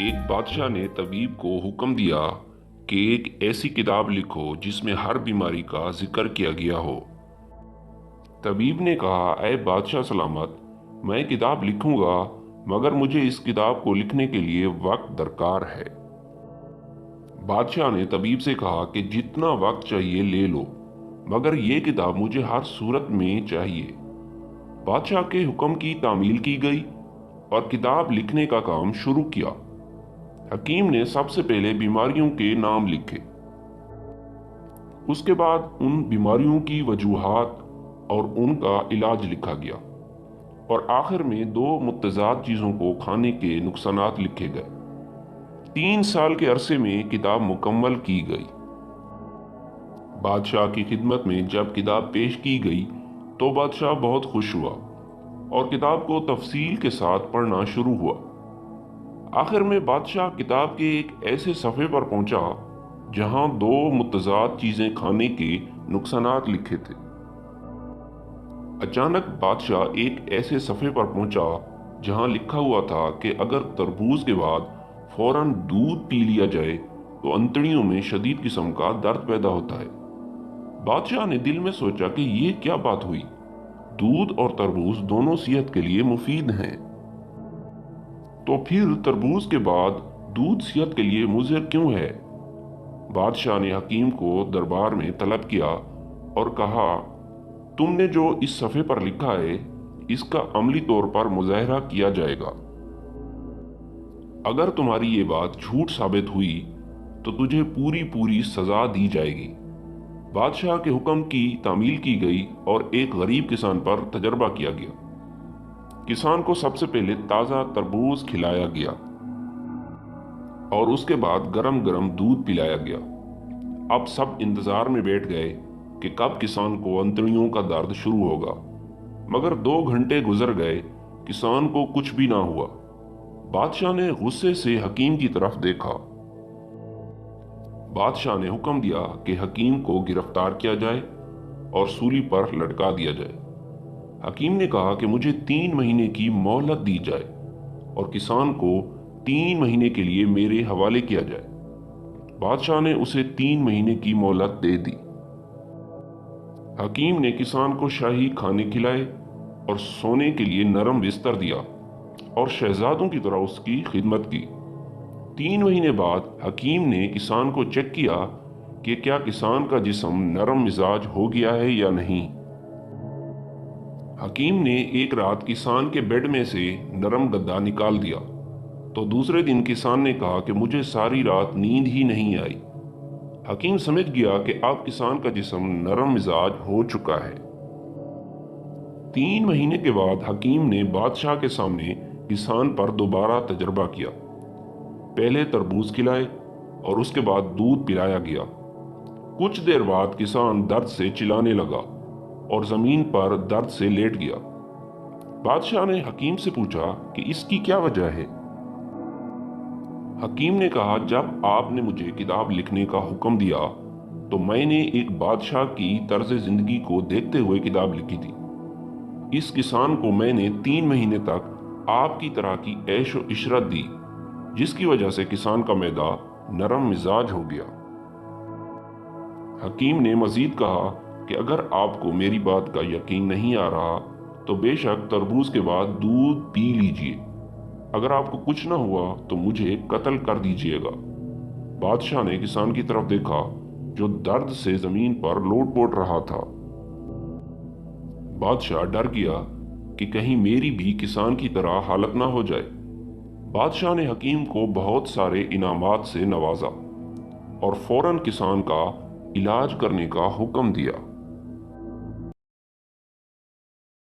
ایک بادشاہ نے طبیب کو حکم دیا کہ ایک ایسی کتاب لکھو جس میں ہر بیماری کا ذکر کیا گیا ہو۔ طبیب نے کہا، اے بادشاہ سلامت، میں کتاب لکھوں گا، مگر مجھے اس کتاب کو لکھنے کے لیے وقت درکار ہے۔ بادشاہ نے طبیب سے کہا کہ جتنا وقت چاہیے لے لو، مگر یہ کتاب مجھے ہر صورت میں چاہیے۔ بادشاہ کے حکم کی تعمیل کی گئی اور کتاب لکھنے کا کام شروع کیا۔ حکیم نے سب سے پہلے بیماریوں کے نام لکھے، اس کے بعد ان بیماریوں کی وجوہات اور ان کا علاج لکھا گیا، اور آخر میں 2 متضاد چیزوں کو کھانے کے نقصانات لکھے گئے۔ 3 سال کے عرصے میں کتاب مکمل کی گئی۔ بادشاہ کی خدمت میں جب کتاب پیش کی گئی تو بادشاہ بہت خوش ہوا اور کتاب کو تفصیل کے ساتھ پڑھنا شروع ہوا۔ آخر میں بادشاہ کتاب کے ایک ایسے صفحے پر پہنچا جہاں 2 متضاد چیزیں کھانے کے نقصانات لکھے تھے۔ اچانک بادشاہ ایک ایسے صفحے پر پہنچا جہاں لکھا ہوا تھا کہ اگر تربوز کے بعد فوراً دودھ پی لیا جائے تو انتڑیوں میں شدید قسم کا درد پیدا ہوتا ہے۔ بادشاہ نے دل میں سوچا کہ یہ کیا بات ہوئی، دودھ اور تربوز دونوں صحت کے لیے مفید ہیں، تو پھر تربوز کے بعد دودھ صحت کے لیے مضر کیوں ہے؟ بادشاہ نے حکیم کو دربار میں طلب کیا اور کہا، تم نے جو اس صفحے پر لکھا ہے اس کا عملی طور پر مظاہرہ کیا جائے گا۔ اگر تمہاری یہ بات جھوٹ ثابت ہوئی تو تجھے پوری سزا دی جائے گی۔ بادشاہ کے حکم کی تعمیل کی گئی اور ایک غریب کسان پر تجربہ کیا گیا۔ کسان کو سب سے پہلے تازہ تربوز کھلایا گیا اور اس کے بعد گرم گرم دودھ پلایا گیا۔ اب سب انتظار میں بیٹھ گئے کہ کب کسان کو انتڑیوں کا درد شروع ہوگا، مگر 2 گھنٹے گزر گئے، کسان کو کچھ بھی نہ ہوا۔ بادشاہ نے غصے سے حکیم کی طرف دیکھا۔ بادشاہ نے حکم دیا کہ حکیم کو گرفتار کیا جائے اور سولی پر لٹکا دیا جائے۔ حکیم نے کہا کہ مجھے 3 مہینے کی مہلت دی جائے اور کسان کو 3 مہینے کے لیے میرے حوالے کیا جائے۔ بادشاہ نے اسے 3 مہینے کی مہلت دے دی۔ حکیم نے کسان کو شاہی کھانے کھلائے اور سونے کے لیے نرم بستر دیا اور شہزادوں کی طرح اس کی خدمت کی۔ 3 مہینے بعد حکیم نے کسان کو چیک کیا کہ کیا کسان کا جسم نرم مزاج ہو گیا ہے یا نہیں۔ حکیم نے ایک رات کسان کے بیڈ میں سے نرم گدا نکال دیا تو دوسرے دن کسان نے کہا کہ مجھے ساری رات نیند ہی نہیں آئی۔ حکیم سمجھ گیا کہ اب کسان کا جسم نرم مزاج ہو چکا ہے۔ 3 مہینے کے بعد حکیم نے بادشاہ کے سامنے کسان پر دوبارہ تجربہ کیا۔ پہلے تربوز کھلائے اور اس کے بعد دودھ پلایا گیا۔ کچھ دیر بعد کسان درد سے چلانے لگا اور زمین پر درد سے لیٹ گیا۔ بادشاہ نے حکیم سے پوچھا کہ اس کی کیا وجہ ہے؟ حکیم نے کہا، جب آپ نے مجھے کتاب لکھنے کا حکم دیا تو میں نے ایک بادشاہ کی طرز زندگی کو دیکھتے ہوئے کتاب لکھی تھی۔ اس کسان کو میں نے 3 مہینے تک آپ کی طرح کی عیش و عشرت دی، جس کی وجہ سے کسان کا معدہ نرم مزاج ہو گیا۔ حکیم نے مزید کہا کہ اگر آپ کو میری بات کا یقین نہیں آ رہا تو بے شک تربوز کے بعد دودھ پی لیجئے، اگر آپ کو کچھ نہ ہوا تو مجھے قتل کر دیجئے گا۔ بادشاہ نے کسان کی طرف دیکھا جو درد سے زمین پر لوٹ پوٹ رہا تھا۔ بادشاہ ڈر گیا کہ کہیں میری بھی کسان کی طرح حالت نہ ہو جائے۔ بادشاہ نے حکیم کو بہت سارے انعامات سے نوازا اور فوراً کسان کا علاج کرنے کا حکم دیا۔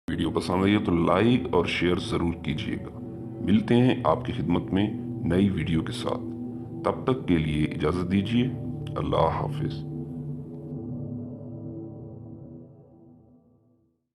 ویڈیو پسند آئی تو لائک اور شیئر ضرور کیجیے گا۔ ملتے ہیں آپ کی خدمت میں نئی ویڈیو کے ساتھ، تب تک کے لیے اجازت دیجیے۔ اللہ حافظ۔